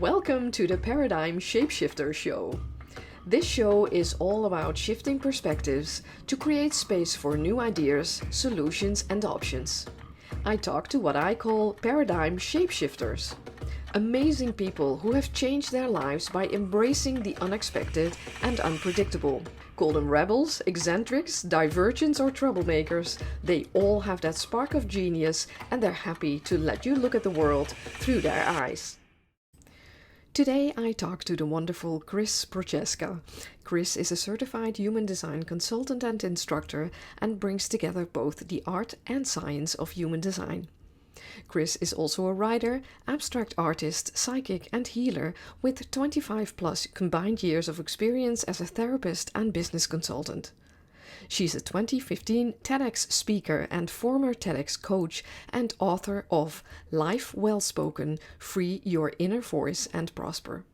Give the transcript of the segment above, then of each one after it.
Welcome to the Paradigm Shapeshifter Show. This show is all about shifting perspectives to create space for new ideas, solutions, and options. I talk to what I call paradigm shapeshifters. Amazing people who have changed their lives by embracing the unexpected and unpredictable. Call them rebels, eccentrics, divergents, or troublemakers. They all have that spark of genius and they're happy to let you look at the world through their eyes. Today I talk to the wonderful Kris Prochaska. Kris is a certified human design consultant and instructor and brings together both the art and science of human design. Kris is also a writer, abstract artist, psychic and healer with 25 plus combined years of experience as a therapist and business consultant. She's a 2015 TEDx speaker and former TEDx coach and author of Life Well Spoken, Free Your Inner Voice and Prosper.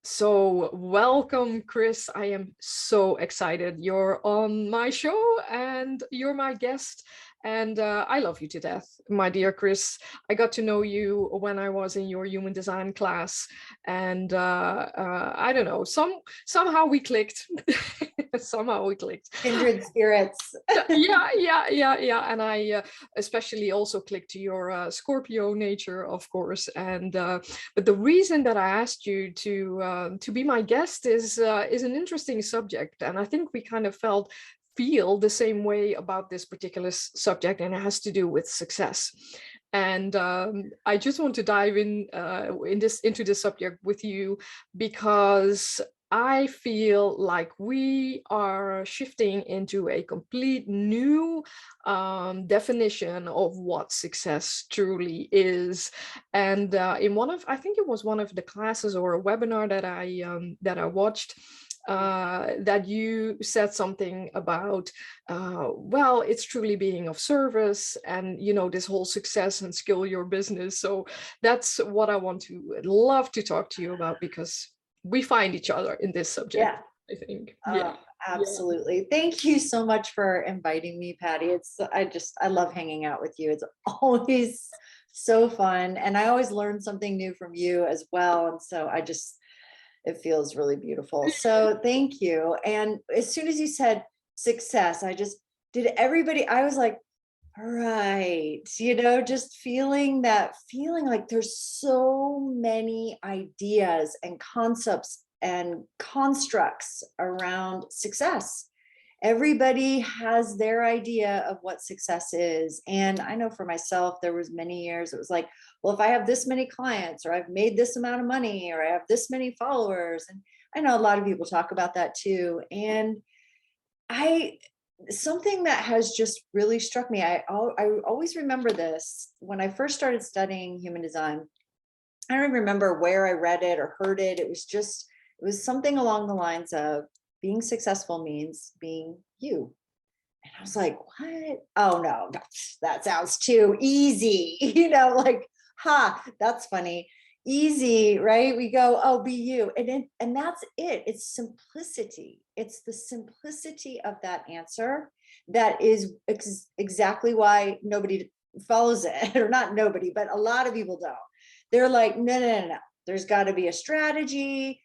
So welcome, Kris. I am so excited. You're on my show and you're my guest. And I love you to death, my dear Kris. I got to know you when I was in your human design class, and I don't know, somehow we clicked. Somehow we clicked. Kindred spirits. Yeah. And I especially also clicked to your Scorpio nature, of course. And but the reason that I asked you to be my guest is an interesting subject, and I think we kind of feel the same way about this particular subject, and it has to do with success. And I just want to dive into this subject with you because I feel like we are shifting into a complete new definition of what success truly is. And I think it was one of the classes or a webinar that I watched, that you said something about, well, it's truly being of service and, this whole success and skill your business. So that's what I love to talk to you about, because we find each other in this subject. Yeah. I think. Absolutely. Yeah. Thank you so much for inviting me, Patty. I love hanging out with you. It's always so fun. And I always learn something new from you as well. And so it feels really beautiful. So thank you. And as soon as you said success, I was like, right. Just feeling like there's so many ideas and concepts and constructs around success. Everybody has their idea of what success is. And I know for myself, there was many years, it was like, well, if I have this many clients, or I've made this amount of money, or I have this many followers. And I know a lot of people talk about that too. And something that has just really struck me, I always remember this when I first started studying human design. I don't remember where I read it or heard it. It was something along the lines of, being successful means being you. And I was like, what? Oh no, that sounds too easy. That's funny. Easy, right? We go, oh, be you. And that's it. It's simplicity. It's the simplicity of that answer that is exactly why nobody follows it, or not nobody, but a lot of people don't. They're like, no. There's got to be a strategy.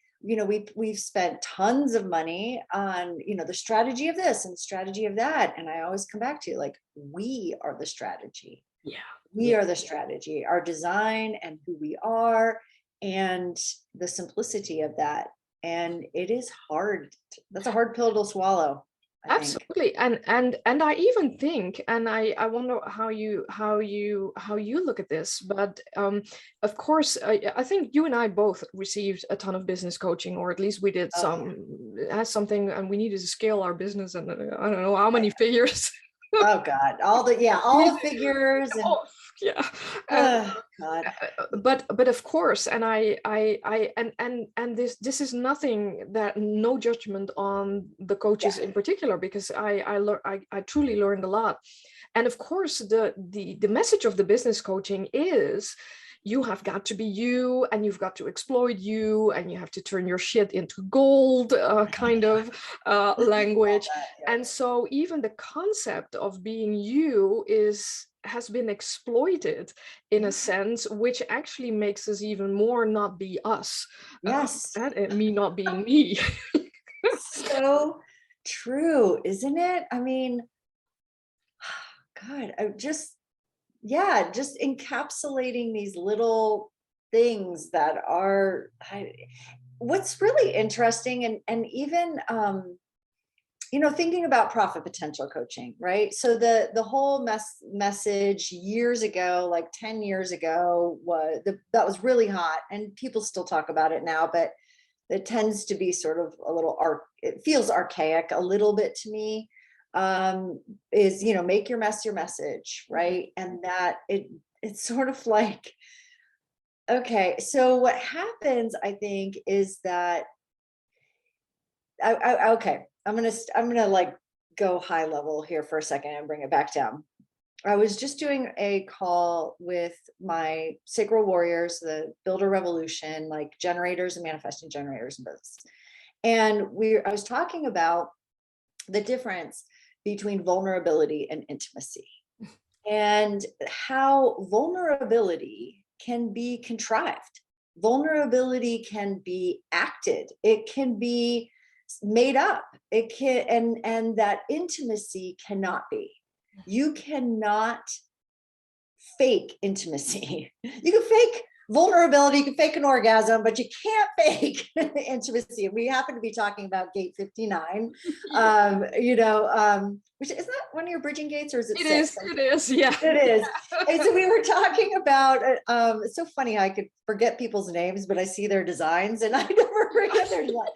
We've spent tons of money on, the strategy of this and strategy of that. And I always come back to, like, we are the strategy. Yeah. We are the strategy, our design and who we are, and the simplicity of that. And it is hard. That's a hard pill to swallow. Absolutely. And I even think, and I wonder how you look at this, but of course, I think you and I both received a ton of business coaching, or at least we did something, and we needed to scale our business, and I don't know how many figures. Oh God, all the figures. God. But of course, and this is nothing, that no judgment on the coaches in particular, because I truly learned a lot. And of course, the message of the business coaching is, you have got to be you, and you've got to exploit you, and you have to turn your shit into gold, kind of language. And so even the concept of being you is has been exploited in a sense, which actually makes us even more not be us. Yes. And me not being me. So true, isn't it? I mean, God, I just, yeah, just encapsulating these little things that are, what's really interesting, and even, thinking about profit potential coaching, right? So the whole message years ago, like 10 years ago, that was really hot, and people still talk about it now, but it tends to be sort of a little it feels archaic a little bit to me, is, make your mess your message, right? And that it's sort of like, okay, so what happens, I think, is that okay, I'm gonna like go high level here for a second and bring it back down. I was just doing a call with my sacral warriors, the builder revolution, like generators and manifesting generators and both. And I was talking about the difference between vulnerability and intimacy, and how vulnerability can be contrived. Vulnerability can be acted. It can be made up. It can, and that intimacy cannot be. You cannot fake intimacy. You can fake vulnerability, you can fake an orgasm, but you can't fake intimacy. We happen to be talking about gate 59, which is that one of your bridging gates, or is it six? It is, yeah. It is. And so we were talking about, it's so funny, I could forget people's names, but I see their designs and I never forget their design.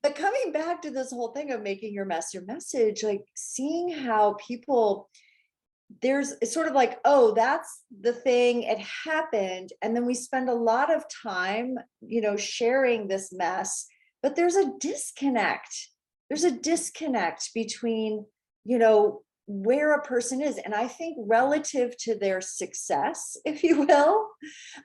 But coming back to this whole thing of making your mess your message, like seeing how people, it's sort of like, oh, that's the thing, it happened. And then we spend a lot of time, sharing this mess, but there's a disconnect. There's a disconnect between, where a person is. And I think relative to their success, if you will,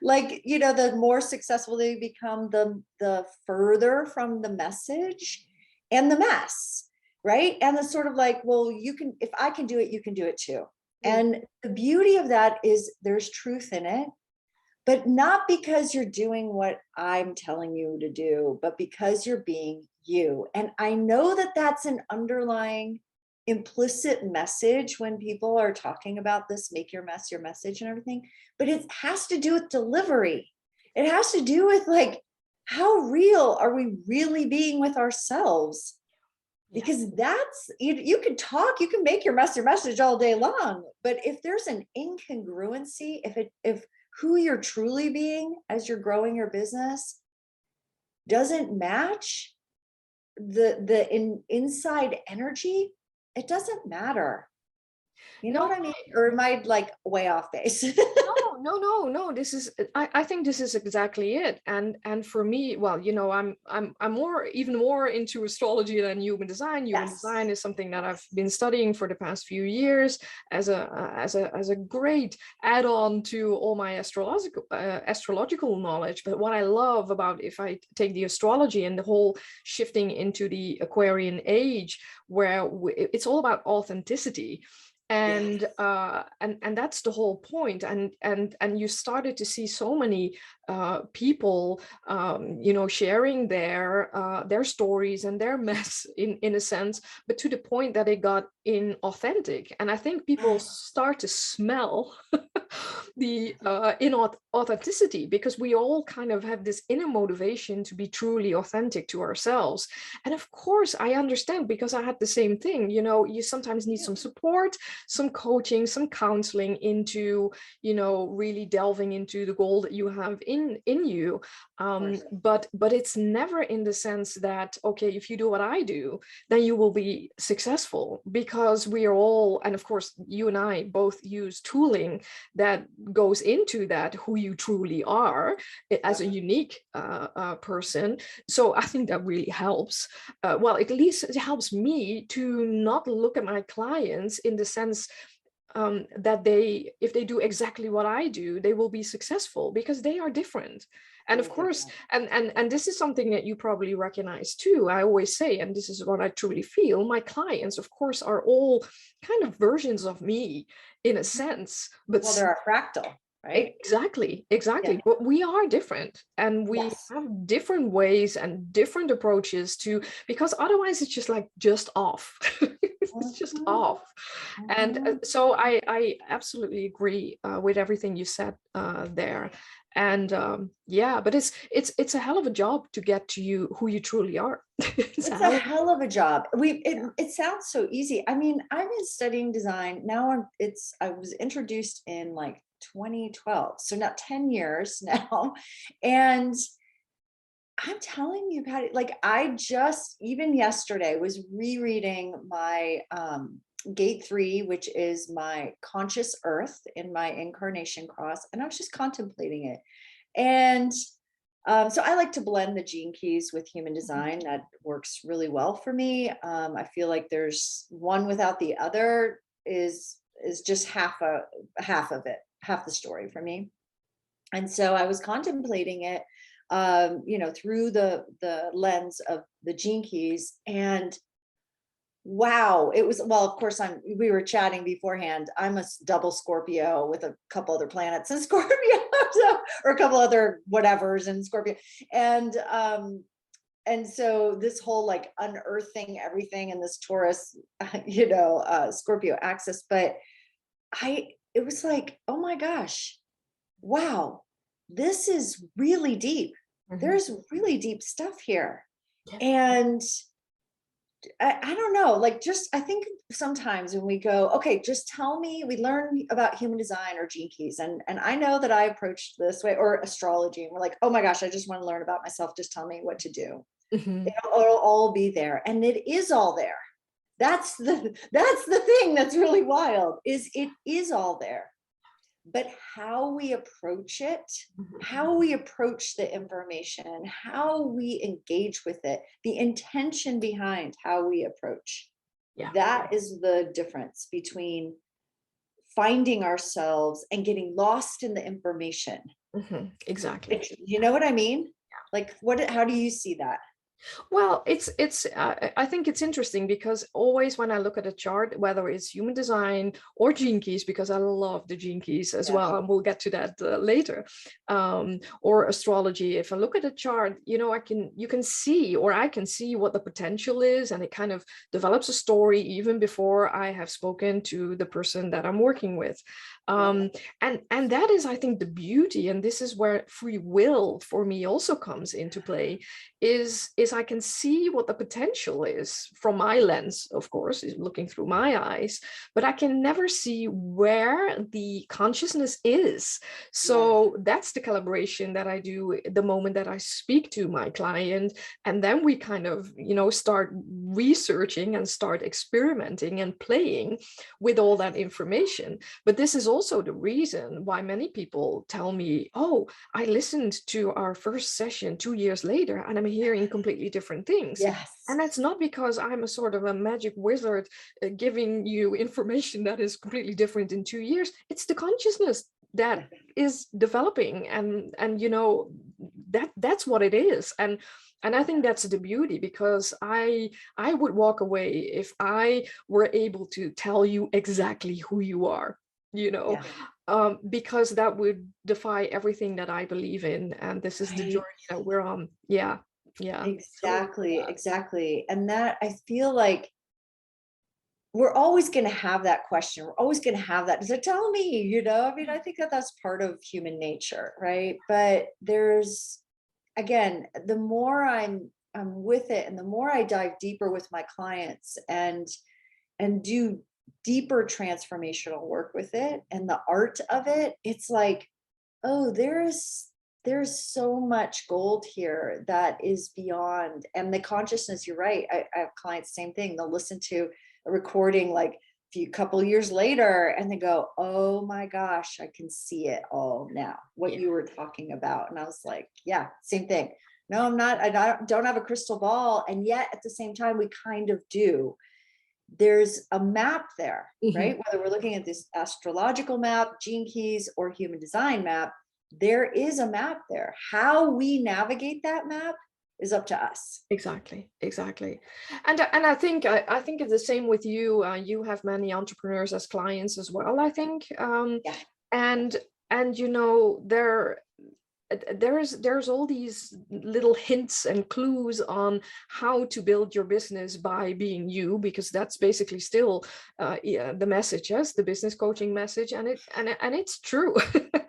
like, the more successful they become, the further from the message and the mess, right? And the sort of like, well, if I can do it, you can do it too. And the beauty of that is there's truth in it, but not because you're doing what I'm telling you to do, but because you're being you. And I know that that's an underlying implicit message when people are talking about this, make your mess your message and everything, but it has to do with delivery. It has to do with like, how real are we really being with ourselves? Because that's, you can talk, you can make your mess your message all day long, but if there's an incongruency, if who you're truly being as you're growing your business doesn't match the inside energy, it doesn't matter. You know what I mean? Or am I like way off base? No. This is, I think this is exactly it. And for me, well, I'm even more into astrology than human design. Human design is something that I've been studying for the past few years as a great add-on to all my astrological knowledge. But what I love about, if I take the astrology and the whole shifting into the Aquarian age, where it's all about authenticity. And that's the whole point. And you started to see so many people sharing their stories and their mess in a sense, but to the point that it got inauthentic. And I think people start to smell the inauthenticity, because we all kind of have this inner motivation to be truly authentic to ourselves. And of course I understand, because I had the same thing. You sometimes need some support, some coaching, some counseling into, really delving into the goal that you have in you. But it's never in the sense that, okay, if you do what I do, then you will be successful, because we are all, and of course you and I both use tooling that goes into that, who you truly are as a unique person. So I think that really helps. Well, at least it helps me to not look at my clients in the sense that if they do exactly what I do, they will be successful, because they are different. And of Very course, different. and this is something that you probably recognize too. I always say, and this is what I truly feel, my clients, of course, are all kind of versions of me in a sense, but Well, they're a fractal, right? exactly, Yeah. but we are different, and we Yes. have different ways and different approaches to, because otherwise it's just like just off. It's just Mhm, off. And mhm. so I absolutely agree with everything you said there. And yeah, but it's a hell of a job to get to you who you truly are. It's a It's a hell of hell of a job. It sounds so easy. I mean, I've been studying design now. I was introduced in like 2012, so now 10 years now, and I'm telling you, Patty, like I just even yesterday was rereading my gate 3, which is my conscious earth in my incarnation cross, and I was just contemplating it. And so I like to blend the gene keys with human design. That works really well for me. I feel like there's one without the other is just half of it, half the story for me. And so I was contemplating it, through the lens of the gene keys, and wow, it was, well, of course, we were chatting beforehand. I'm a double Scorpio with a couple other planets in Scorpio, or a couple other whatevers in Scorpio. And so this whole like unearthing everything in this Taurus, Scorpio axis. But it was like, oh my gosh, wow, this is really deep. Mhm. There's really deep stuff here. Yeah. And I don't know, like, just I think sometimes when we go, okay, just tell me, we learn about human design or gene keys, and I know that I approached this way, or astrology, and we're like, oh my gosh, I just want to learn about myself. Just tell me what to do. Mhm. It'll all be there, and it is all there. That's the thing that's really wild, is it is all there. But how we approach it, how we approach the information, how we engage with it, the intention behind how we approach, Yeah. that is the difference between finding ourselves and getting lost in the information. Exactly. Like, you know what I mean? Like, how do you see that? Well, it's I think it's interesting because always when I look at a chart, whether it's human design or gene keys, because I love the gene keys as Yeah. well, and we'll get to that later, or astrology. If I look at a chart, you can see, or I can see what the potential is, and it kind of develops a story even before I have spoken to the person that I'm working with. And that is, I think, the beauty, and this is where free will for me also comes into play, is I can see what the potential is from my lens, of course, is looking through my eyes, but I can never see where the consciousness is. So that's the calibration that I do the moment that I speak to my client. And then we kind of, start researching and start experimenting and playing with all that information. But this is also the reason why many people tell me, oh, I listened to our first session 2 years later and I'm hearing completely different things. Yes. And that's not because I'm a sort of a magic wizard giving you information that is completely different in 2 years. It's the consciousness that is developing, and that's what it is. And I think that's the beauty, because I would walk away if I were able to tell you exactly who you are, Yeah. because that would defy everything that I believe in. And this is the Right. journey that we're on. Yeah. Yeah. So, Exactly. And that, I feel like we're always going to have that question. We're always going to have that. So tell me, I mean, I think that that's part of human nature, right? But there's, again, the more I'm with it, and the more I dive deeper with my clients and do deeper transformational work with it and the art of it, it's like, oh, there's so much gold here that is beyond. And the consciousness, you're right. I have clients, same thing. They'll listen to a recording like a couple years later and they go, oh my gosh, I can see it all now, what you were talking about. And I was like, yeah, same thing. No, I'm not, don't have a crystal ball. And yet at the same time, we kind of do. There's a map there, right? Whether we're looking at this astrological map, gene keys, or human design map, there is a map there. How we navigate that map is up to us. Exactly, exactly. And I think it's the same with you. You have many entrepreneurs as clients as well, I think. Yeah. And you know, there's all these little hints and clues on how to build your business by being you, because that's basically still the message, yes, the business coaching message, and it's true.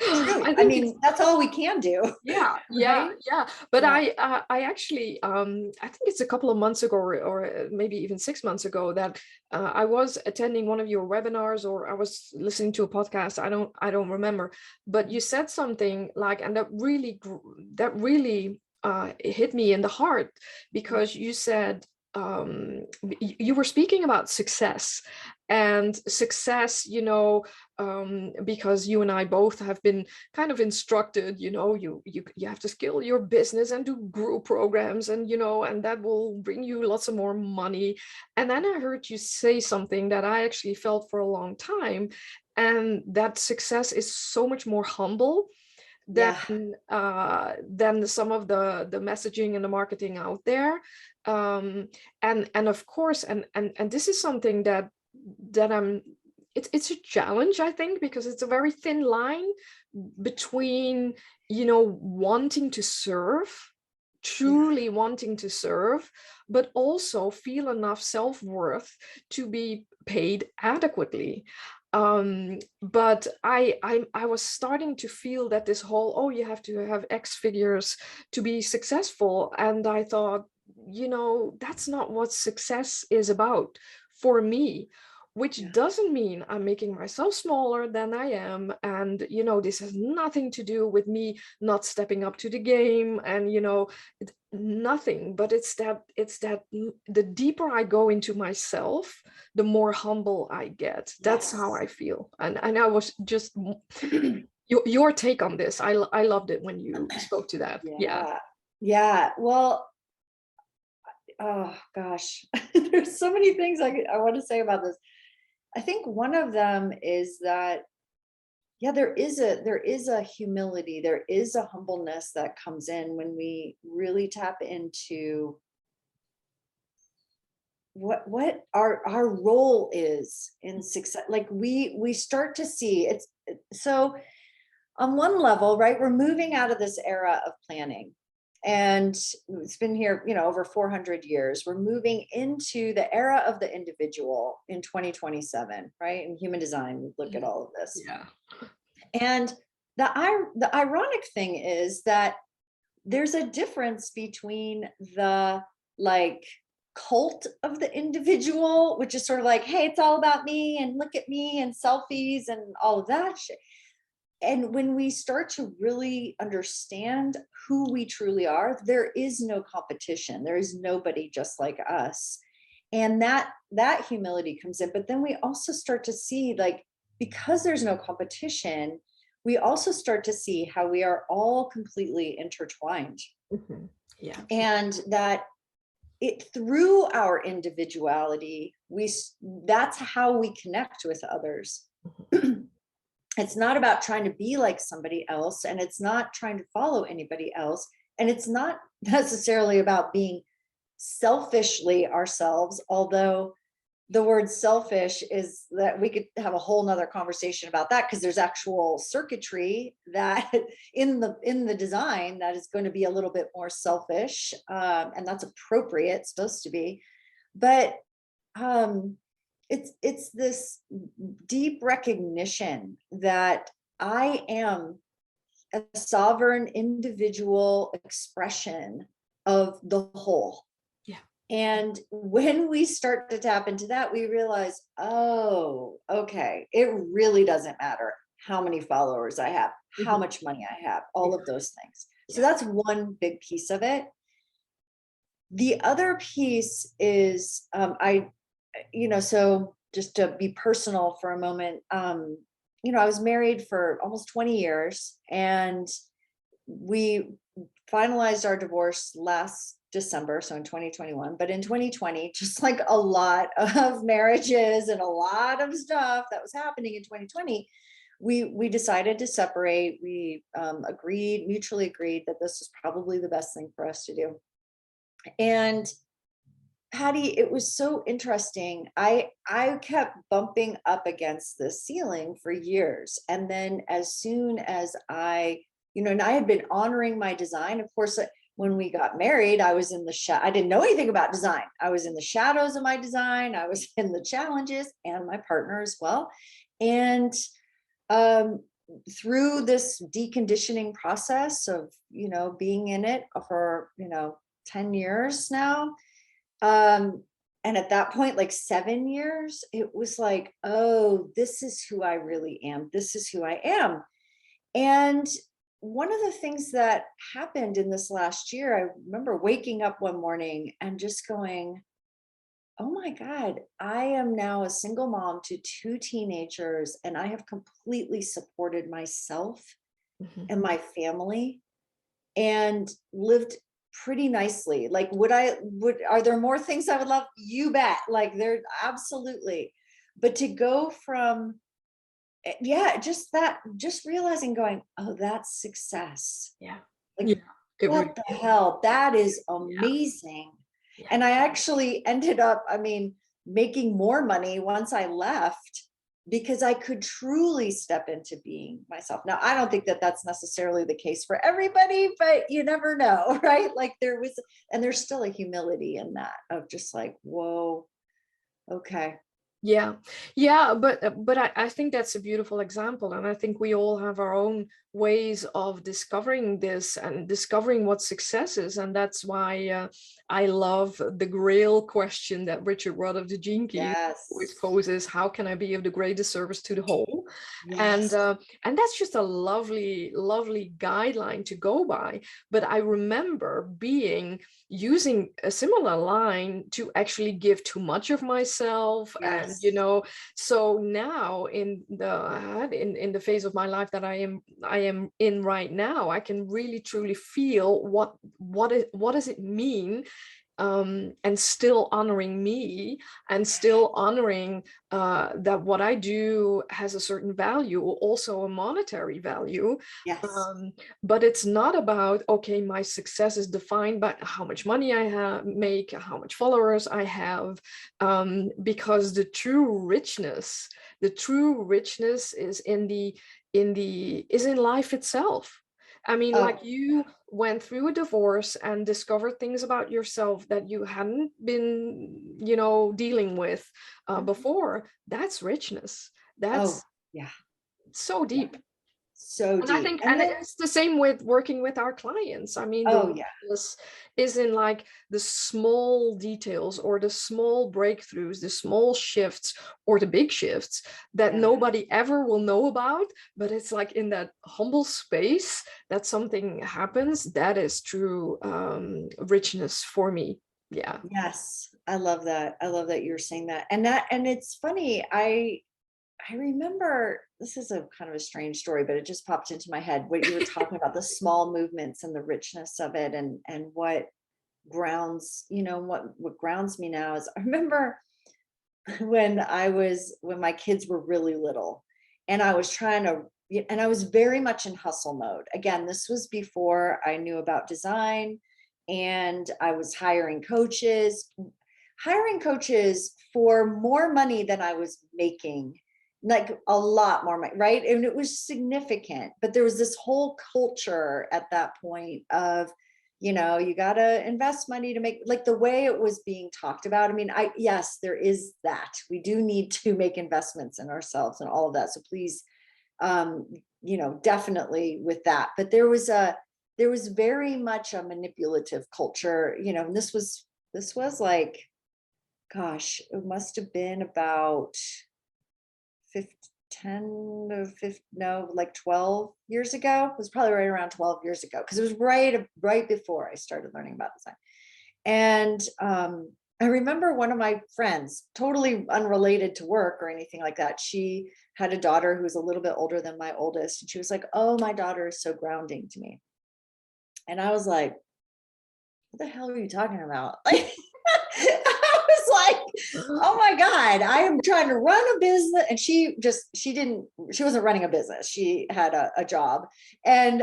True. I I think it's mean, that's all we can do. yeah, Right. yeah. But Yeah. I actually I think it's a couple of months ago, or maybe even 6 months ago, that I was attending one of your webinars, or I was listening to a podcast. I don't remember, but you said something like, and that really hit me in the heart, because you said you were speaking about success, and success, you know, because you and I both have been kind of instructed, you know, you have to scale your business and do group programs, and you know, and that will bring you lots of more money. And then I heard you say something that I actually felt for a long time, and that success is so much more humble Yeah. than some of the messaging and the marketing out there. And of course, and this is something that I'm, it's a challenge, I think, because it's a very thin line between, you know, wanting to serve, Yeah. truly wanting to serve, but also feel enough self-worth to be paid adequately. But I was starting to feel that this whole, oh, you have to have X figures to be successful, and I thought, you know, that's not what success is about for me. Which Yeah. doesn't mean I'm making myself smaller than I am. And, you know, this has nothing to do with me not stepping up to the game, and, you know, nothing. But it's that the deeper I go into myself, the more humble I get. That's how Yes. I feel. And I was just, your take on this. I loved it when you spoke to that. Yeah. Yeah. Yeah. Well, oh gosh, there's so many things I want to say about this. I think one of them is that, yeah, there is a humility, there is a humbleness that comes in when we really tap into what our role is in success. Like we start to see it's so on one level, right? We're moving out of this era of planning. And it's been here, you know, over 400 years. We're moving into the era of the individual in 2027, right? In human design, we look at all of this. Yeah. And the ironic thing is that there's a difference between the like cult of the individual, which is sort of like, hey, it's all about me and look at me and selfies and all of that shit. And when we start to really understand who we truly are, there is no competition. There is nobody just like us. And that humility comes in. But then we also start to see, like, because there's no competition, we also start to see how we are all completely intertwined. Mhm. Yeah. And that it through our individuality, that's how we connect with others. It's not about trying to be like somebody else, and it's not trying to follow anybody else, and it's not necessarily about being selfishly ourselves, although the word selfish is that we could have a whole nother conversation about that, because there's actual circuitry that in the design that is going to be a little bit more selfish, and that's appropriate, it's supposed to be. But it's this deep recognition that I am a sovereign individual expression of the whole. Yeah. And when we start to tap into that, we realize, oh, okay, it really doesn't matter how many followers I have, how Mhm. much money I have, all Yeah. of those things. So Yeah. that's one big piece of it. The other piece is so just to be personal for a moment, I was married for almost 20 years, and we finalized our divorce last December, so in 2021. But in 2020, just like a lot of marriages and a lot of stuff that was happening in 2020, we decided to separate. We mutually agreed that this was probably the best thing for us to do. And Patty, it was so interesting. I kept bumping up against the ceiling for years. And then as soon as and I had been honoring my design. Of course, when we got married, I was in the I didn't know anything about design. I was in the shadows of my design. I was in the challenges, and my partner as well. And through this deconditioning process of, being in it for, 10 years now, and at that point, like 7 years, it was like, oh, this is who I really am. This is who I am. And one of the things that happened in this last year, I remember waking up one morning and just going, oh my God, I am now a single mom to 2 teenagers, and I have completely supported myself Mhm. and my family and lived pretty nicely. Like, are there more things I would love? You bet. Like, there, absolutely. But to go from, just realizing, going, oh, that's success. Yeah. Like, Yeah. It really what the hell? That is Yeah. amazing. Yeah. And I actually ended up, making more money once I left, because I could truly step into being myself. Now, I don't think that that's necessarily the case for everybody, but you never know, right? Like, there's still a humility in that, of just like, whoa, okay. Yeah, but I think that's a beautiful example, and I think we all have our own ways of discovering this and discovering what success is, and that's why I love the Grail question that Richard Rudd of the Gene Key always Yes. poses: How can I be of the greatest service to the whole? Yes. And that's just a lovely, lovely guideline to go by. But I remember using a similar line to actually give too much of myself. And Yes. so now in the phase of my life that I am in right now, I can really truly feel what does it mean, and still honoring me, and still honoring that what I do has a certain value, also a monetary value. Yes. But it's not about, okay, my success is defined by how much money I make, how much followers I have, because the true richness is in life itself. I mean, like, Oh, you went through a divorce and discovered things about yourself that you hadn't been, dealing with before. That's richness. oh, That's yeah. so Yeah. deep. So And I deep. think, And and then, it's the same with working with our clients. I mean, the oh, yeah. richness is in, like, the small details, or the small breakthroughs, the small shifts, or the big shifts that Yeah. nobody ever will know about. But it's like in that humble space that something happens. That is true richness for me. Yeah. Yes, I love that. I love that you're saying that. And it's funny. I remember, this is a kind of a strange story, but it just popped into my head, what you were talking about, the small movements and the richness of it, and what grounds, what grounds me now is, I remember when my kids were really little, and I was trying to, and I was very much in hustle mode. Again, this was before I knew about design, and I was hiring coaches for more money than I was making, like a lot more money, right? And it was significant, but there was this whole culture at that point of, you got to invest money to make, like, the way it was being talked about. I mean, yes, there is that. We do need to make investments in ourselves and all of that. So please, um, definitely with that. But there was very much a manipulative culture, and this was like, gosh, it must have been about 15, 10 to 15, no, like 12 years ago. It was probably right around 12 years ago, because it was right before I started learning about design. And I remember one of my friends, totally unrelated to work or anything like that, she had a daughter who was a little bit older than my oldest, and she was like, oh, my daughter is so grounding to me. And I was like, what the hell are you talking about? Like, I was like, oh my God, I am trying to run a business. And she wasn't running a business. She had a job. And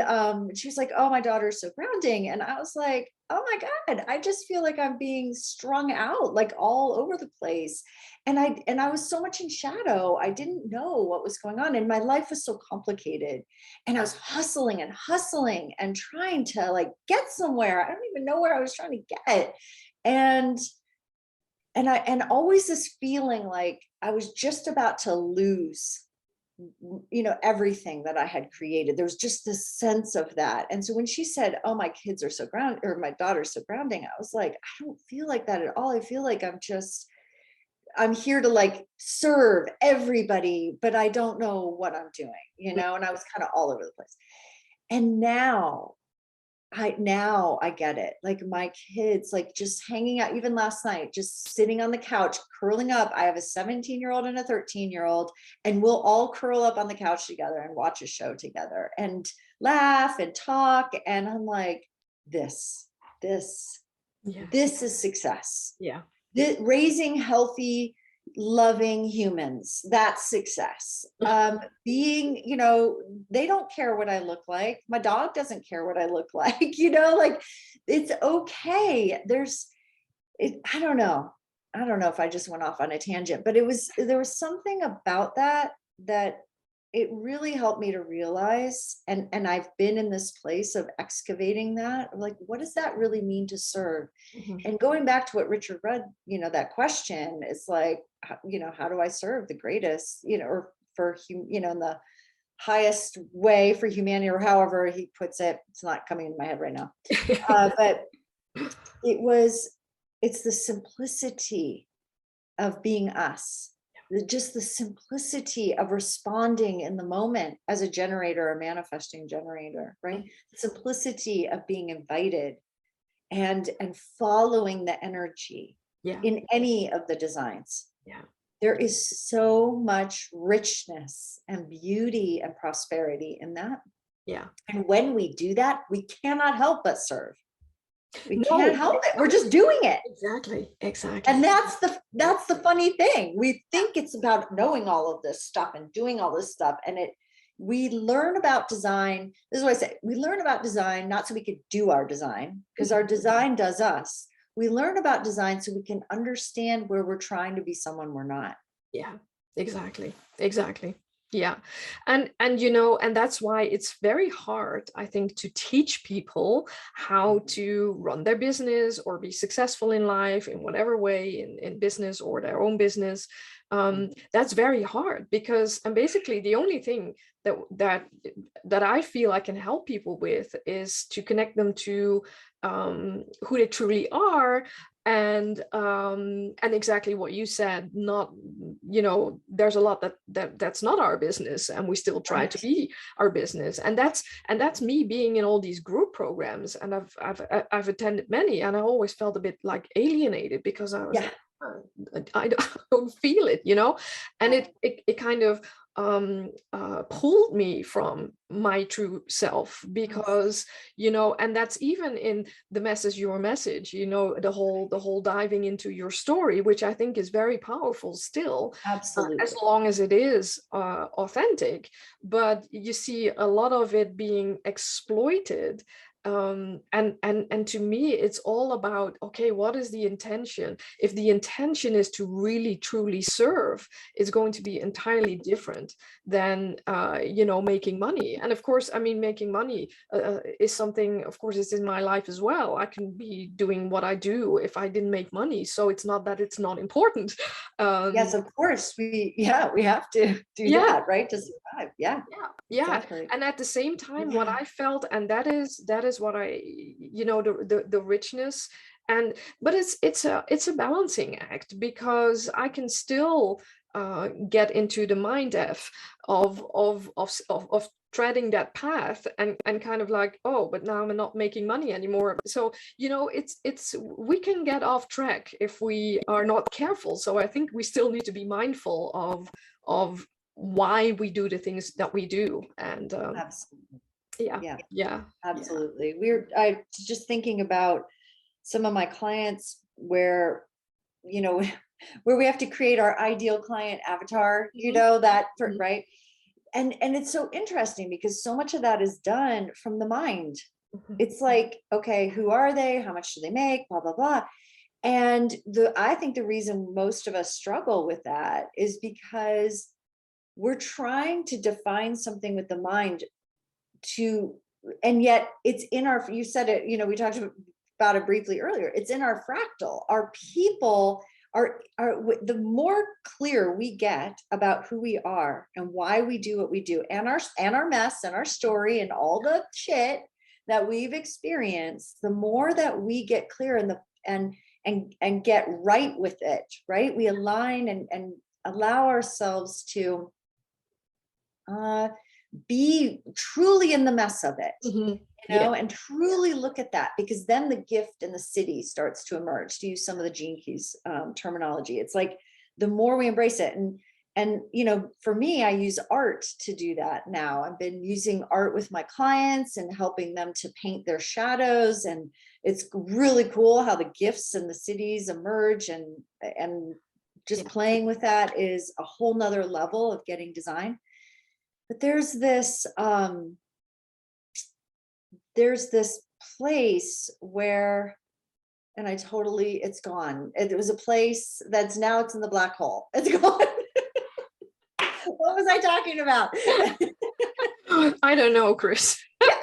she was like, oh, my daughter's so grounding. And I was like, oh my God, I just feel like I'm being strung out, like all over the place. And I was so much in shadow. I didn't know what was going on. And my life was so complicated. And I was hustling and trying to like get somewhere. I don't even know where I was trying to get. And always this feeling like I was just about to lose, everything that I had created. There was just this sense of that. And so when she said, oh, my kids are so grounded, or my daughter's so grounding, I was like, I don't feel like that at all. I feel like I'm here to like serve everybody, but I don't know what I'm doing, and I was kind of all over the place. And now I get it. Like my kids, like just hanging out, even last night, just sitting on the couch, curling up. I have a 17-year-old and a 13-year-old, and we'll all curl up on the couch together and watch a show together and laugh and talk. And I'm like, this is success. Yeah. Raising healthy, loving humans, that's success. Being, they don't care what I look like. My dog doesn't care what I look like, like it's okay. I don't know if I just went off on a tangent, but there was something about that it really helped me to realize, and I've been in this place of excavating that, like, what does that really mean to serve? Mm-hmm. And going back to what Richard read, that question is like, how do I serve the greatest, or for, in the highest way for humanity, or however he puts it. It's not coming into my head right now. But it's the simplicity of being us. Just the simplicity of responding in the moment as a generator, a manifesting generator, right? The simplicity of being invited and following the energy in any of the designs. Yeah. There is so much richness and beauty and prosperity in that. Yeah. And when we do that, we cannot help but serve. We can't help it. We're just doing it. Exactly. And that's the funny thing. We think it's about knowing all of this stuff and doing all this stuff. And we learn about design. This is what I say. We learn about design, not so we could do our design, because our design does us. We learn about design so we can understand where we're trying to be someone we're not. Yeah, exactly. Yeah. And and that's why it's very hard, I think, to teach people how to run their business or be successful in life in whatever way, in business or their own business. That's very hard, because basically the only thing that I feel I can help people with is to connect them to who they truly are. And exactly what you said, not, there's a lot that's not our business, and we still try to be our business. And that's me being in all these group programs, and I've attended many, and I always felt a bit like alienated, because I was like, I don't feel it, and it kind of pulled me from my true self, because and that's even in the your message, the whole diving into your story, which I think is very powerful still. Absolutely. As long as it is authentic. But you see a lot of it being exploited. And to me, it's all about, okay, what is the intention? If the intention is to really truly serve, it's going to be entirely different than making money. And of course, I mean, making money is something, of course, it's in my life as well. I can be doing what I do if I didn't make money, so it's not that it's not important. Yes, of course, we have to do that, right, to survive. Yeah. Exactly. And at the same time, what I felt, and that is what I, the richness, but it's a balancing act, because I can still get into the mind f of treading that path, and kind of like, oh, but now I'm not making money anymore. So it's we can get off track if we are not careful. So I think we still need to be mindful of why we do the things that we do. And Absolutely. yeah Absolutely. I just thinking about some of my clients where, you know, where we have to create our ideal client avatar, you Mhm. know, that for, Mhm. right. And it's so interesting because so much of that is done from the mind. Mhm. It's like, okay, who are they? How much do they make? Blah, blah, blah. And I think the reason most of us struggle with that is because we're trying to define something with the mind to, and yet it's in our, you said it, you know, we talked about it briefly earlier, it's in our fractal. Our people are the more clear we get about who we are and why we do what we do, and our mess and our story and all the shit that we've experienced, the more that we get clear and and get right with it, right? We align and allow ourselves to uh be truly in the mess of it, Mhm. you Yeah. know, and truly look at that, because then the gift in the city starts to emerge, to use some of the Gene Keys terminology. It's like the more we embrace it, and you know, for me, I use art to do that now. I've been using art with my clients and helping them to paint their shadows, and it's really cool how the gifts and the cities emerge, and just Yeah. playing with that is a whole nother level of getting design. But there's this place where, and I totally, it's gone. It was a place that's now, it's in the black hole. It's gone. What was I talking about? I don't know, Kris. Shit.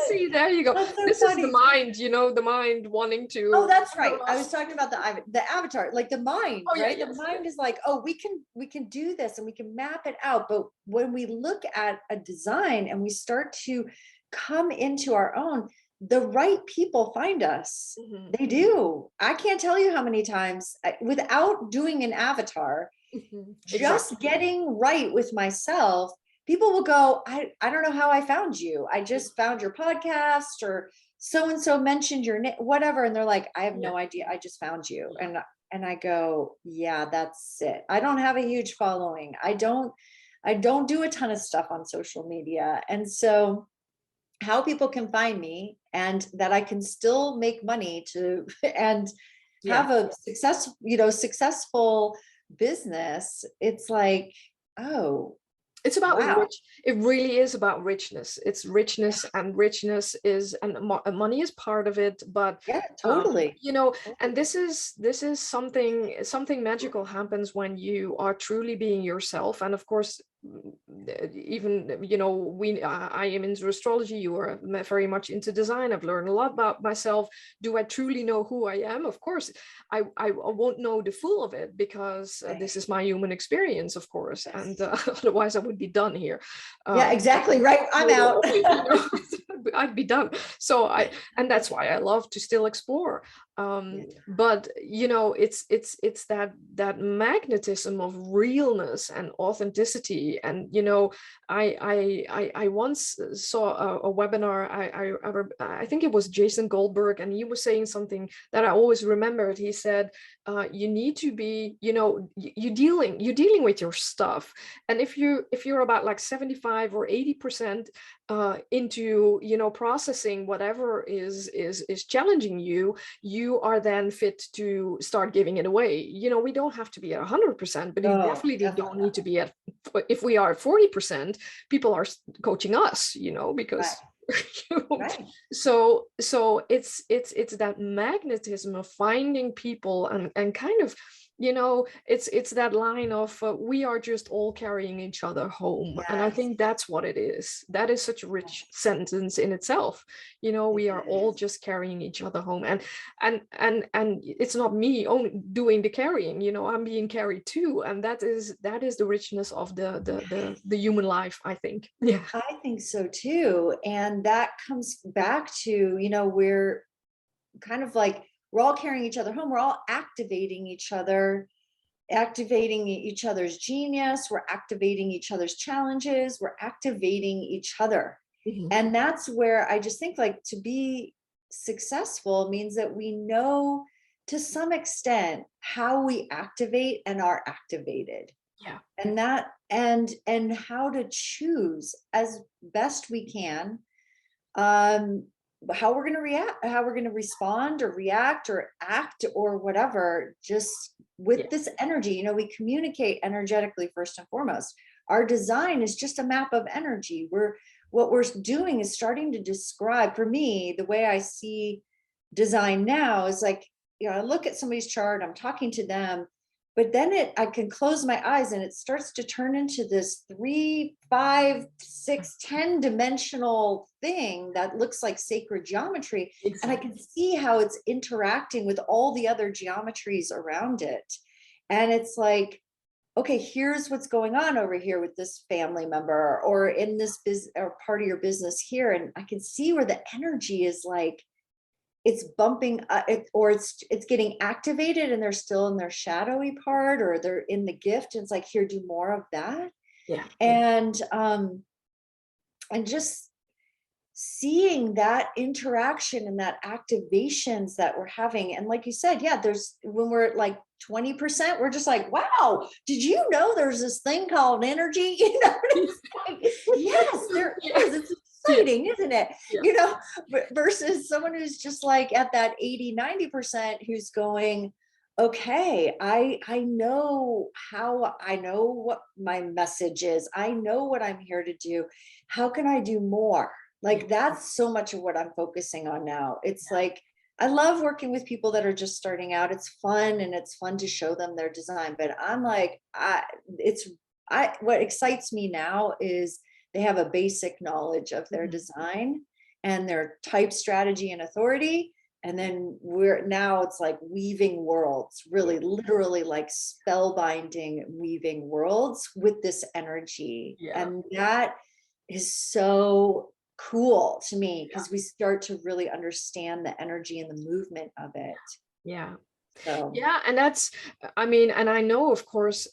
See, there you go. That's so This is the funny. mind, the mind wanting Oh, to that's right. control I was us. talking about the avatar, like the mind, Oh yeah, right? The yes, mind yes. is like, oh, we can do this and we can map it out. But when we look at a design and we start to come into our own, the right people find us. Mhm. They do. I can't tell you how many times without doing an avatar, Mhm. just Exactly. getting right with myself, people will go, I don't know how I found you. I just found your podcast, or so and so mentioned your name, whatever. And they're like, I have Yeah. no idea. I just found you. Yeah. And I go, yeah, that's it. I don't have a huge following. I don't do a ton of stuff on social media. And so how people can find me and that I can still make money to and Yeah. have a successful business, it's like, oh, It's about wow. rich. It really is about richness. It's richness, and richness is, and money is part of it. But Yeah, totally. and this is something magical happens when you are truly being yourself. And of course, even I am into astrology. You are very much into design. I've learned a lot about myself. Do I truly know who I am? Of course, I won't know the full of it, because Right. this is my human experience, of course, and Yes. otherwise I would be done here. Yeah, Um, exactly. Right. I'm out. I'd be done. So and that's why I love to still explore. Yeah. But it's that magnetism of realness and authenticity. And I once saw a webinar. I think it was Jason Goldberg, and he was saying something that I always remembered. He said, you need to be, you're dealing with your stuff. And if you're about like 75 or 80% into processing whatever is challenging you, you are then fit to start giving it away. We don't have to be at 100%, but you Oh, definitely don't definitely need not. to be at, if we are at 40%, people are coaching us, Right. because Right. so it's that magnetism of finding people, and kind of, it's that line of, we are just all carrying each other home. And I Yes. think that's what it is. That is such a rich Yes, sentence in itself. it We are all is. just carrying each other home. And it's not me only doing the carrying. I'm being carried too. And that is the richness of the human life, I think. Yeah. I think so too. And that comes back to, we're kind of like, we're all carrying each other home. We're all activating each other's genius. We're activating each other's challenges. We're activating each other. Mhm. And that's where I just think, like, to be successful means that we know to some extent how we activate and are activated, Yeah. and that and how to choose as best we can, um how we're going to react, how we're going to respond or react or act or whatever, just with this energy. We communicate energetically first and foremost. Our design is just a map of energy. What we're doing is starting to describe, for me, the way I see design now is like, I look at somebody's chart, I'm talking to them, but then I can close my eyes and it starts to turn into this 3, 5, 6, 10 dimensional thing that looks like sacred geometry. Exactly. And I can see how it's interacting with all the other geometries around it. And it's like, okay, here's what's going on over here with this family member or in this business or part of your business here. And I can see where the energy is like, it's bumping or it's getting activated and they're still in their shadowy part or they're in the gift. And it's like, here, do more of that. Yeah. And just seeing that interaction and that activations that we're having. And like you said, yeah, when we're at like 20%, we're just like, wow, did you know there's this thing called energy? It's like, yes, there is. It's exciting, isn't it? Yeah. Versus someone who's just like at that 80, 90% who's going, okay, I know what my message is. I know what I'm here to do. How can I do more? Like, that's so much of what I'm focusing on now. It's like, I love working with people that are just starting out. It's fun and it's fun to show them their design. But I'm like, what excites me now is they have a basic knowledge of their design and their type, strategy, and authority. And then it's like weaving worlds, really literally like spellbinding, weaving worlds with this energy. Yeah. And that is so cool to me because we start to really understand the energy and the movement of it. Yeah. So. Yeah, and that's, and I know, of course,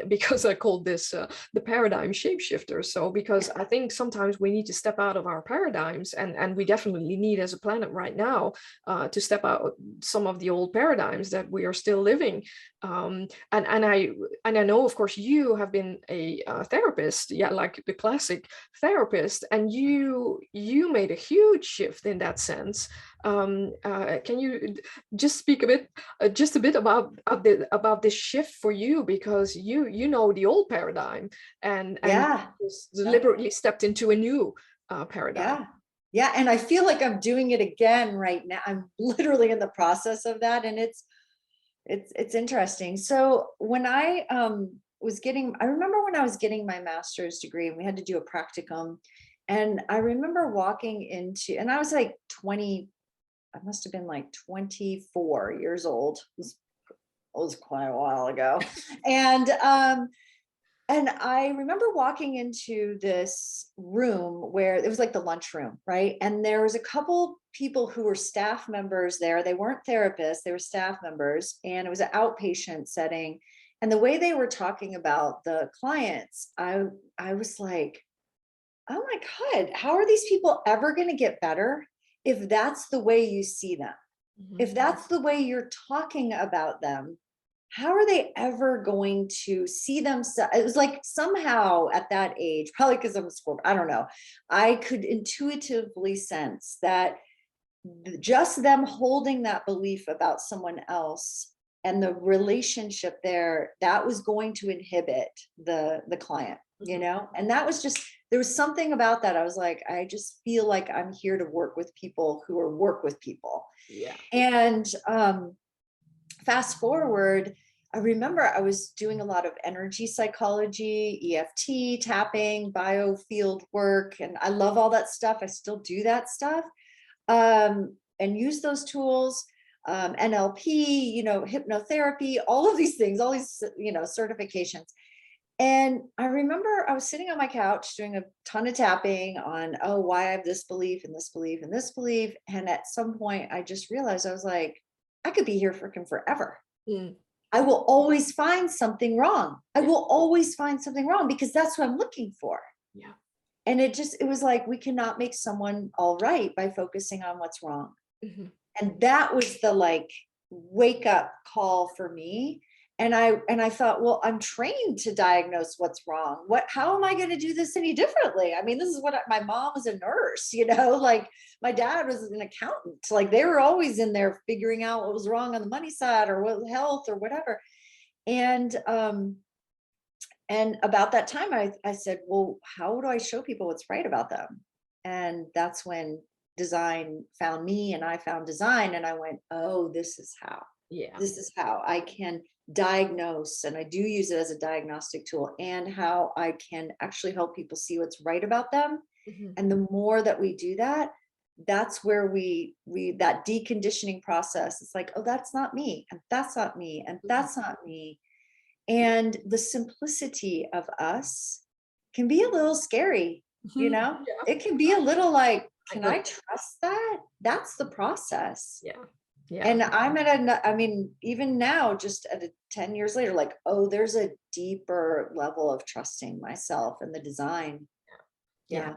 because I called this the paradigm shapeshifter. So because I think sometimes we need to step out of our paradigms, and we definitely need as a planet right now to step out some of the old paradigms that we are still living. And I know, of course, you have been a therapist, like the classic therapist, and you made a huge shift in that sense. Can you just speak just a bit about this shift for you, because you know the old paradigm and just deliberately stepped into a new paradigm. Yeah, and I feel like I'm doing it again right now. I'm literally in the process of that, and it's interesting. So when I remember when I was getting my master's degree and we had to do a practicum, and I remember walking into, and I was like 20, I must have been like 24 years old. It was quite a while ago. And I remember walking into this room where it was like the lunchroom, right? And there was a couple people who were staff members there. They weren't therapists, they were staff members, and it was an outpatient setting. And the way they were talking about the clients, I was like, oh my God, how are these people ever going to get better if that's the way you see them? If that's the way you're talking about them, how are they ever going to see themselves? It was like somehow at that age, probably because I'm a Scorpio, I don't know, I could intuitively sense that just them holding that belief about someone else and the relationship there, that was going to inhibit the client, and that was just, there was something about that. I was like, I just feel like I'm here to work with people who work with people. Yeah. And fast forward, I remember I was doing a lot of energy psychology, EFT, tapping, biofield work, and I love all that stuff. I still do that stuff and use those tools, NLP, hypnotherapy, all of these things, all these, certifications. And I remember I was sitting on my couch doing a ton of tapping on, why I have this belief and this belief and this belief. And at some point I just realized, I was like, I could be here freaking forever. I will always find something wrong. I will always find something wrong because that's what I'm looking for. Yeah. And it was like, we cannot make someone all right by focusing on what's wrong. And that was the like wake up call for me. I thought, well, I'm trained to diagnose what's wrong. How am I going to do this any differently? I mean, this is what my mom was a nurse, like my dad was an accountant. Like they were always in there figuring out what was wrong on the money side or what health or whatever. And about that time, I said, well, how do I show people what's right about them? And that's when design found me and I found design. And I went, oh, this is how. Yeah. This is how I can diagnose, and I do use it as a diagnostic tool, and how I can actually help people see what's right about them. Mm-hmm. And the more that we do that, that's where we that deconditioning process, it's like, oh, that's not me, and that's not me, and that's not me. And the simplicity of us can be a little scary, Yeah. it can be a little like, can I I trust that? That's the process. Yeah. Yeah. And I'm I mean, even now, just 10 years later, like, oh, there's a deeper level of trusting myself and the design. Yeah.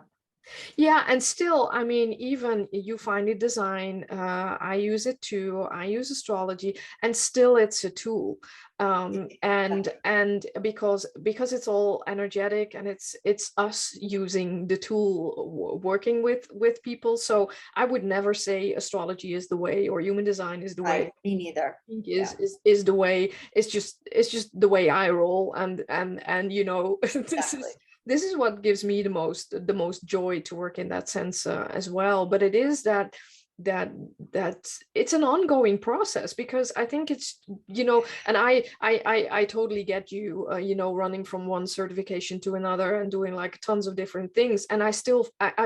Yeah, and still, I mean, even you find a design, I use it too. I use astrology, and still it's a tool. And because it's all energetic, and it's us using the tool, working with people. So I would never say astrology is the way or human design is the way. Me neither. Is the way. It's just the way I roll, and Exactly. this is what gives me the most joy to work in that sense as well. But it is that it's an ongoing process, because I think it's, and I totally get you, running from one certification to another and doing like tons of different things, and I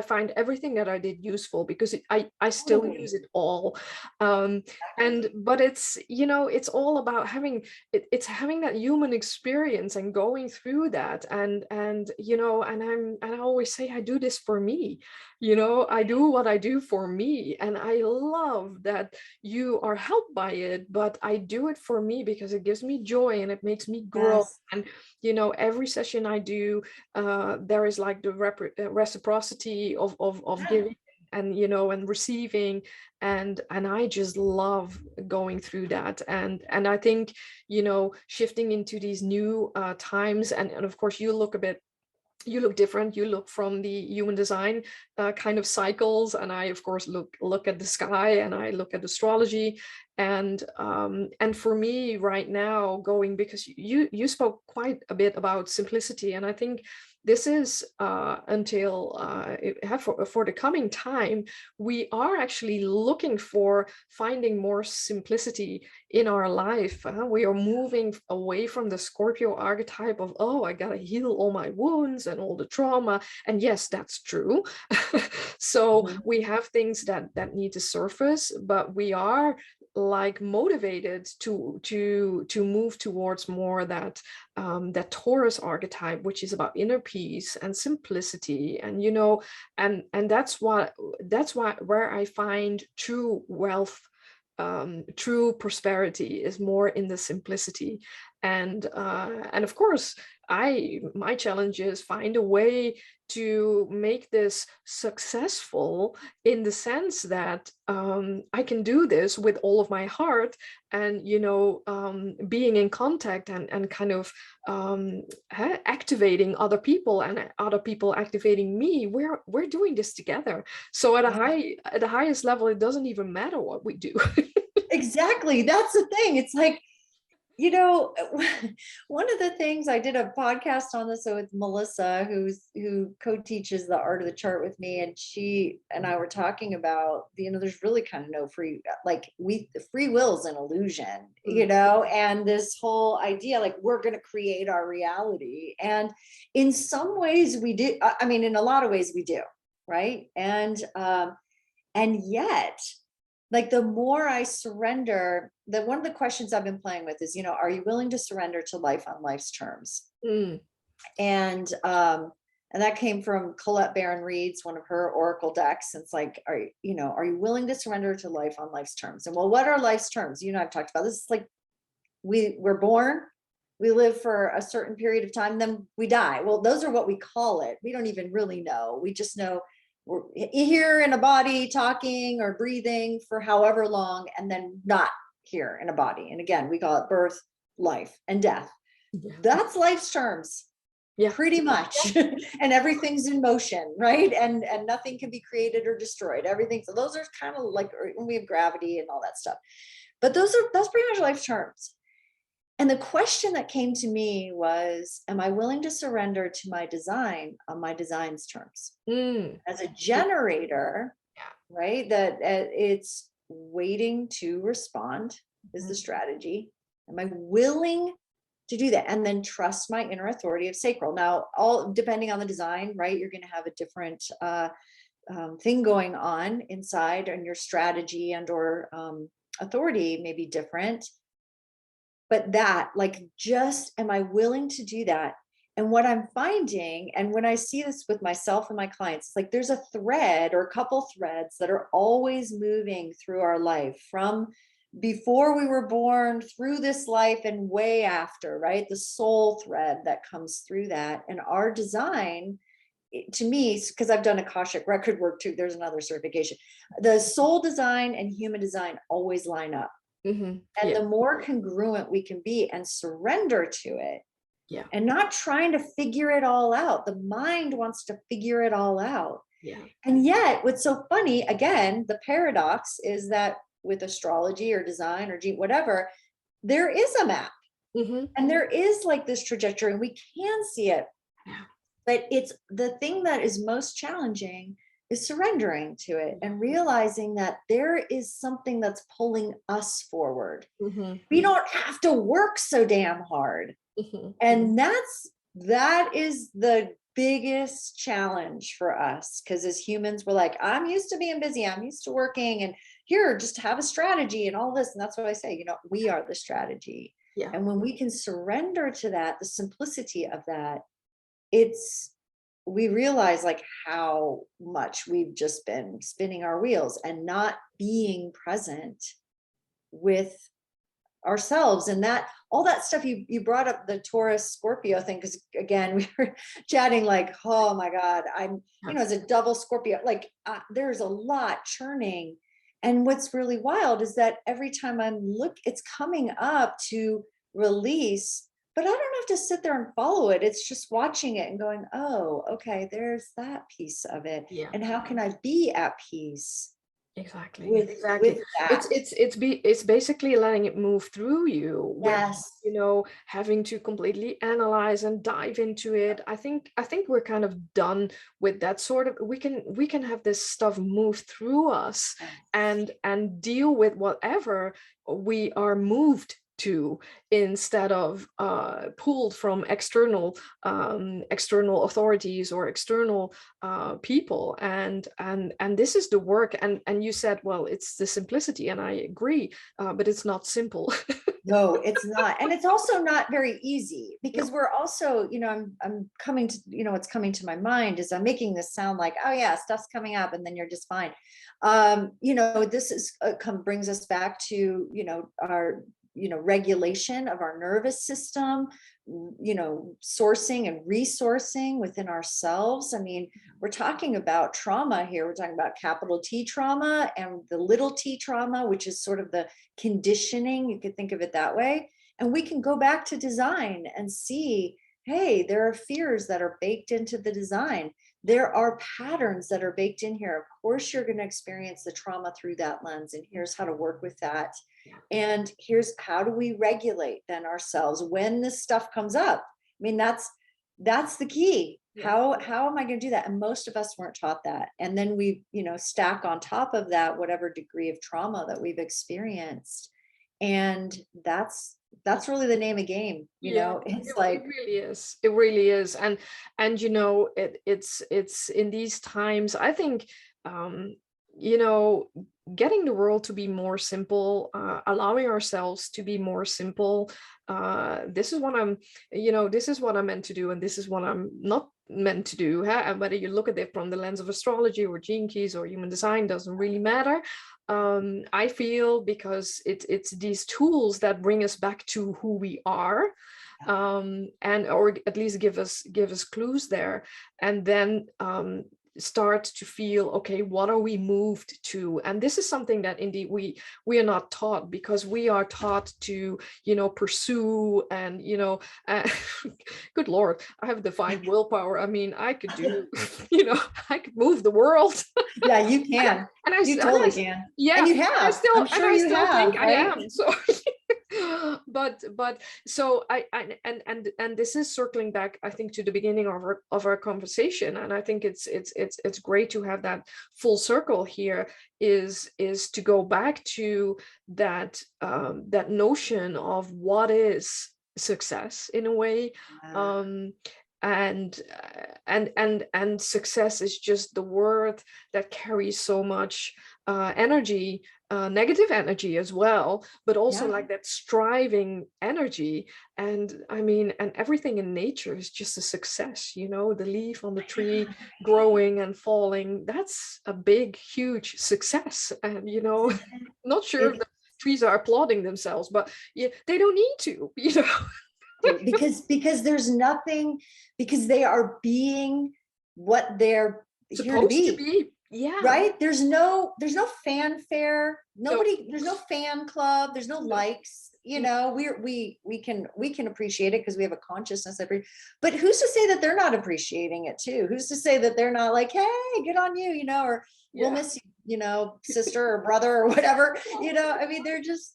find everything that I did useful, because I still use it all. But it's, it's all about having having that human experience and going through that, and I always say, I do this for me. I do what I do for me, and I love that you are helped by it, but I do it for me because it gives me joy and it makes me grow. Yes. And every session I do, there is like the reciprocity of giving and and receiving, and I just love going through that. And I think shifting into these new times, and of course you look different. You look from the human design kind of cycles, and I of course look at the sky, and I look at astrology. And for me right now, because you spoke quite a bit about simplicity, and I think this is until for the coming time, we are actually looking for finding more simplicity in our life. We are moving away from the Scorpio archetype of, oh, I gotta heal all my wounds and all the trauma. And yes, that's true. So we have things that need to surface, but we are like motivated to move towards more that Taurus archetype, which is about inner peace and simplicity, and and that's why where I find true wealth, true prosperity is more in the simplicity. And of course, my challenge is find a way to make this successful, in the sense that I can do this with all of my heart, and being in contact and kind of activating other people, and other people activating me. We're doing this together. So at the highest level, it doesn't even matter what we do. Exactly. That's the thing. It's like, one of the things, I did a podcast on this with Melissa, who co-teaches the art of the chart with me, and she and I were talking about, there's really kind of no free, like free will is an illusion, and this whole idea, like, we're going to create our reality. And in some ways we do. I mean, in a lot of ways we do. Right. And yet, like, the more I surrender, one of the questions I've been playing with is, are you willing to surrender to life on life's terms? And that came from Colette Baron Reed's, one of her oracle decks. And it's like, are you willing to surrender to life on life's terms? And well, what are life's terms? I've talked about this. It's like, we're born, we live for a certain period of time, then we die. Well, those are what we call it. We don't even really know. We just know we're here in a body talking or breathing for however long, and then not here in a body. And again, we call it birth, life and death. Yeah. That's life's terms. Yeah. Pretty much. And everything's in motion, right? And nothing can be created or destroyed. Everything. So those are kind of like, we have gravity and all that stuff. But that's pretty much life's terms. And the question that came to me was, am I willing to surrender to my design on my design's terms? As a generator, right? That it's waiting to respond is the strategy. Am I willing to do that? And then trust my inner authority of sacral. Now, all depending on the design, right? You're going to have a different thing going on inside, and your strategy and or authority may be different. But that, like, just, am I willing to do that? And what I'm finding, and when I see this with myself and my clients, like there's a thread or a couple threads that are always moving through our life, from before we were born, through this life, and way after, right? The soul thread that comes through that. And our design, to me, because I've done Akashic record work too, there's another certification. The soul design and human design always line up. And the more congruent we can be and surrender to it, and not trying to figure it all out. The mind wants to figure it all out. And yet, what's so funny, again, the paradox is that with astrology or design or whatever, there is a map. And there is like this trajectory, and we can see it. But it's the thing that is most challenging is surrendering to it and realizing that there is something that's pulling us forward. We don't have to work so damn hard. And that is the biggest challenge for us, because as humans, we're like, I'm used to being busy, I'm used to working, and here, just have a strategy and all this. And that's what I say, we are the strategy. And when we can surrender to that, the simplicity of that, we realize like how much we've just been spinning our wheels and not being present with ourselves. And that, all that stuff, you brought up the Taurus Scorpio thing, because again, we were chatting like, oh my God, I'm, as a double Scorpio, like there's a lot churning. And what's really wild is that every time it's coming up to release, but I don't have to sit there and follow it. It's just watching it and going, oh, okay, there's that piece of it. And how can I be at peace? Exactly. With that? It's basically letting it move through you. Yes. Having to completely analyze and dive into it. I think we're kind of done with that sort of. We can have this stuff move through us and deal with whatever we are moved to, instead of pulled from external authorities or external people. And this is the work. And you said, well, it's the simplicity, and I agree, but it's not simple. No, it's not. And it's also not very easy, because we're also, I'm coming to, what's coming to my mind is I'm making this sound like, oh yeah, stuff's coming up and then you're just fine. This is brings us back to, our regulation of our nervous system, sourcing and resourcing within ourselves. I mean, we're talking about trauma here. We're talking about capital T trauma and the little t trauma, which is sort of the conditioning. You could think of it that way. And we can go back to design and see, hey, there are fears that are baked into the design. There are patterns that are baked in here. Of course, you're going to experience the trauma through that lens. And here's how to work with that. And here's how do we regulate then ourselves when this stuff comes up. I mean, that's the key. How am I going to do that? And most of us weren't taught that. And then we, stack on top of that whatever degree of trauma that we've experienced. And that's really the name of the game. It really is. And it's in these times, I think, getting the world to be more simple, allowing ourselves to be more simple. This is what I'm meant to do, and this is what I'm not meant to do. And whether you look at it from the lens of astrology or gene keys or human design doesn't really matter. I feel, because it's these tools that bring us back to who we are, or at least give us clues there, and then start to feel, okay, what are we moved to? And this is something that indeed we are not taught, because we are taught to, pursue and, good Lord, I have divine willpower. I mean, I could do, I could move the world. Yeah, you can. And I, You totally can. yeah, And you and I have. still, I'm sure you think have, I right? am. So, but so and this is circling back, I think, to the beginning of our conversation, and I think it's great to have that full circle here. Is to go back to that that notion of what is success in a way. And success is just the word that carries so much energy, negative energy as well, but also like that striving energy. And I mean, and everything in nature is just a success, the leaf on the tree growing and falling, that's a big, huge success. And, not sure if the trees are applauding themselves, but yeah, they don't need to, because there's nothing, because they are being what they're supposed here to be. Yeah. Right. There's no fanfare. Nobody, there's no fan club. There's no likes, we can appreciate it because we have a consciousness but who's to say that they're not appreciating it too? Who's to say that they're not like, hey, good on you, or we'll miss you, sister or brother or whatever, I mean, they're just,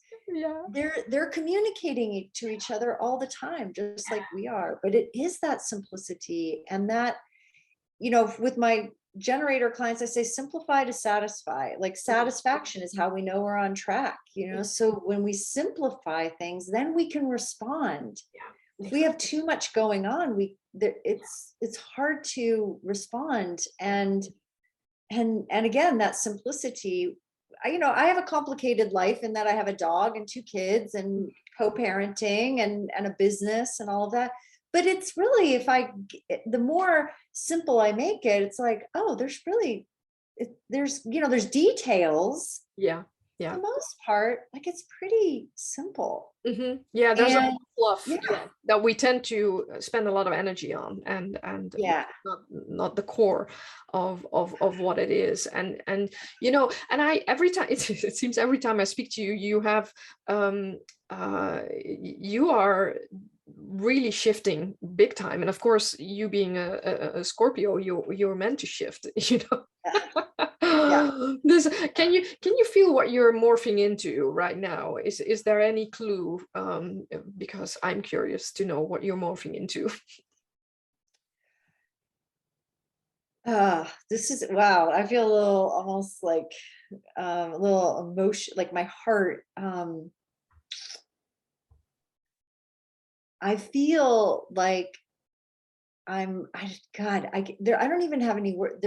they're communicating to each other all the time, just like we are. But it is that simplicity, and that, with my generator clients, I say simplify to satisfy. Like satisfaction is how we know we're on track, so when we simplify things, then we can respond. If we have too much going on, it's hard to respond. And again, that simplicity, I have a complicated life in that I have a dog and 2 kids and co-parenting and a business and all of that. But it's really, the more simple I make it, it's like, oh, there's details. Yeah. For the most part, like, it's pretty simple. Mm-hmm. Yeah, there's a fluff that we tend to spend a lot of energy on, and not the core of what it is. And I, every time it seems every time I speak to you, you have you are really shifting big time. And of course, you being a Scorpio, you're meant to shift, Can you feel what you're morphing into right now? Is there any clue? Because I'm curious to know what you're morphing into. This is, wow, I feel a little, almost like a little emotion, like my heart. I feel like I don't even have any word.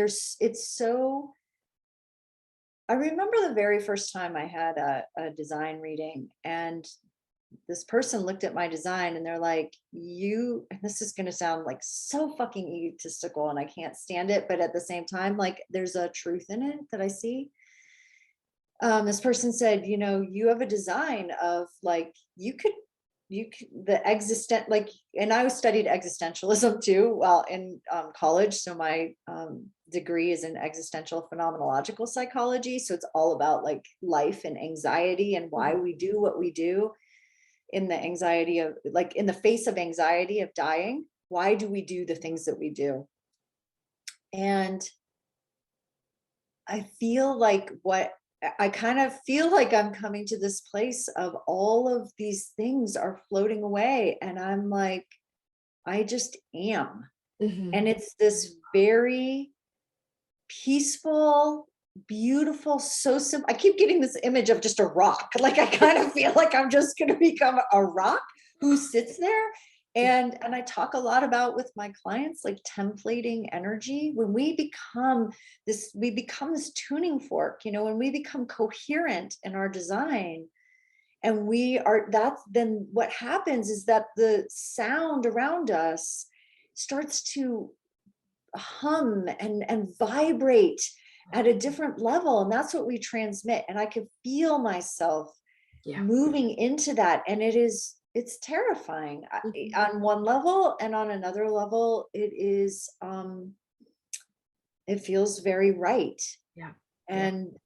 I remember the very first time I had a design reading, and this person looked at my design and they're like, and this is going to sound like so fucking egotistical and I can't stand it, but at the same time, like, there's a truth in it that I see. This person said, you have a design of, like, and I studied existentialism too while in college. So my degree is in existential phenomenological psychology. So it's all about like life and anxiety and why we do what we do, in the anxiety of, like, in the face of anxiety of dying. Why do we do the things that we do? And I feel like I kind of feel like I'm coming to this place of all of these things are floating away. And I'm like, I just am. And it's this very peaceful, beautiful, so simple. I keep getting this image of just a rock. Like, I kind of feel like I'm just going to become a rock who sits there. And I talk a lot about with my clients, like, templating energy. When we become this tuning fork, when we become coherent in our design, and then what happens is that the sound around us starts to hum and vibrate at a different level. And that's what we transmit. And I could feel myself moving into that. And it's terrifying on one level, and on another level, it is It feels very right. Yeah. And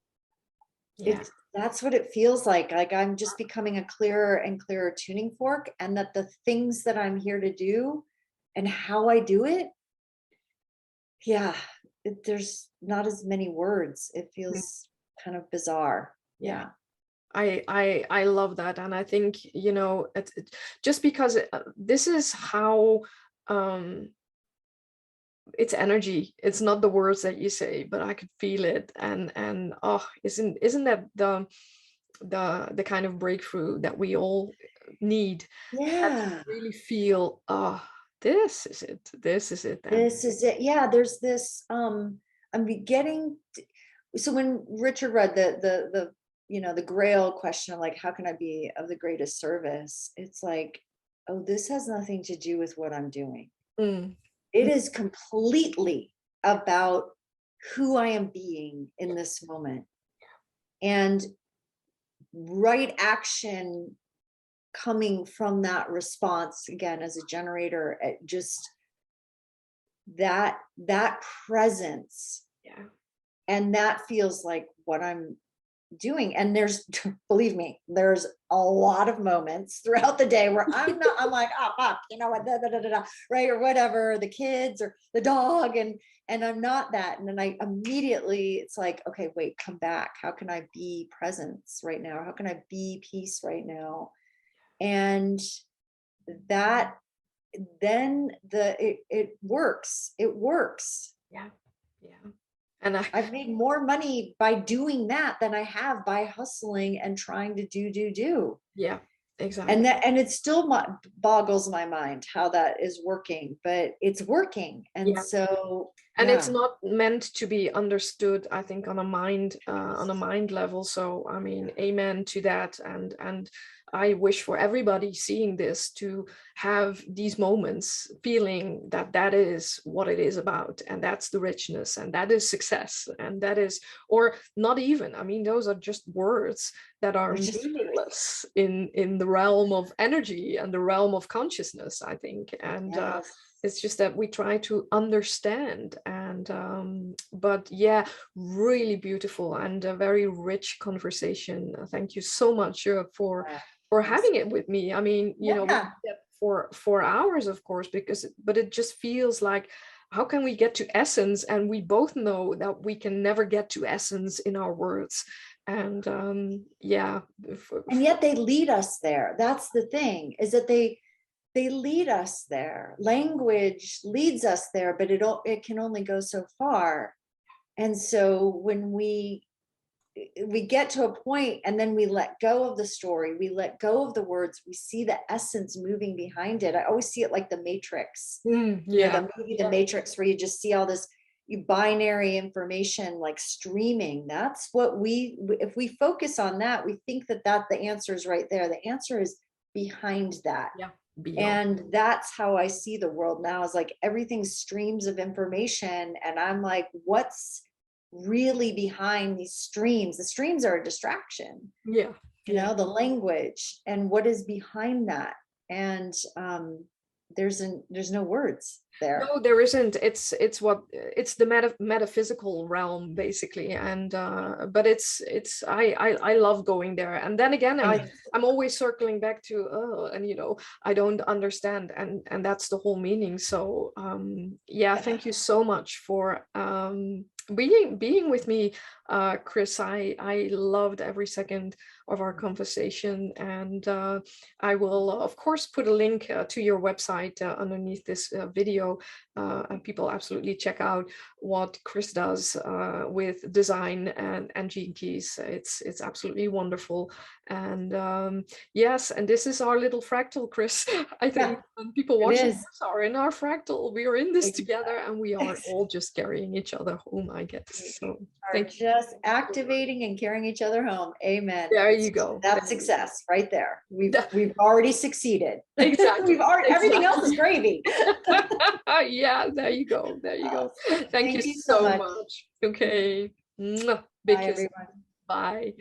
Yeah. that's what it feels like. Like I'm just becoming a clearer and clearer tuning fork, and that the things that I'm here to do and how I do it, yeah, there's not as many words. It Mm. feels kind of bizarre. Yeah. Yeah. I love that, and I think, you know, just because this is how it's energy. It's not the words that you say, but I could feel it, and oh, isn't that the kind of breakthrough that we all need? That Yeah. really feel, oh, this is it. This is it. And This is it. Yeah, there's this I'm beginning so when Richard read the the Grail question of like, how can I be of the greatest service? It's like, oh, this has nothing to do with what I'm doing. mm, It is completely about who I am being in this moment, and right action coming from that response, again as a generator, just that presence. yeah, And that feels like what I'm doing. And there's believe me, there's a lot of moments throughout the day where I'm like, oh fuck, you know what, right, or whatever, the kids or the dog, and I'm not that. And then I immediately, it's like, okay, wait, come back. How can I be presence right now? How can I be peace right now? And that, then it works. It works. yeah, yeah. And I've made more money by doing that than I have by hustling and trying to do. yeah, And exactly. that, and it still boggles my mind how that is working, but it's working. And Yeah. so, And it's yeah. not meant to be understood, I think, on a mind level. So I mean, amen to that. And I wish for everybody seeing this to have these moments feeling that that is what it is about, and that's the richness, and that is success, and that is, or not even, I mean, those are just words that are They're just, meaningless in the realm of energy and the realm of consciousness, I think. And yes. it's just that we try to understand. And but yeah, really beautiful and a very rich conversation. Thank you so much for having it with me. I mean, you know, we Yeah. could get for 4 hours, of course, because but it just feels like, how can we get to essence? And we both know that we can never get to essence in our words. And yeah, And yet they lead us there. That's the thing, is that they lead us there. Language leads us there, but it can only go so far. And so when we get to a point, and then we let go of the story, we let go of the words, we see the essence moving behind it. I always see it like the Matrix, yeah, the movie The Matrix, where you just see all this binary information like streaming. That's what if we focus on that, we think that the answer is right there. The answer is behind that. yeah, beyond. And that's how I see the world now, is like everything streams of information. And I'm like, what's really behind these streams? The streams are a distraction, Yeah, yeah. the language, and what is behind that. And there's no words there. No, there isn't. It's the metaphysical realm, basically. And but I love going there. And then again, I'm always circling back to, oh, and you know, I don't understand, and that's the whole meaning. So yeah, thank you so much for being with me, Kris. I loved every second of our conversation. And I will of course put a link to your website underneath this video, and people absolutely check out what Kris does with design and gene keys. It's absolutely wonderful. And yes, and this is our little fractal, Kris. I think when people watching It is. this are in our fractal, we are in this together, and we are all just carrying each other home, I guess. So Are thank you. just activating and carrying each other home. Amen. There you go. That's success right there. Yeah. We've already succeeded. Exactly. We've already, everything else is gravy. Yeah, there you go. There you go. Thank you Thank you so so much. much. Okay. Mwah. Big Bye, kiss. everyone. Bye.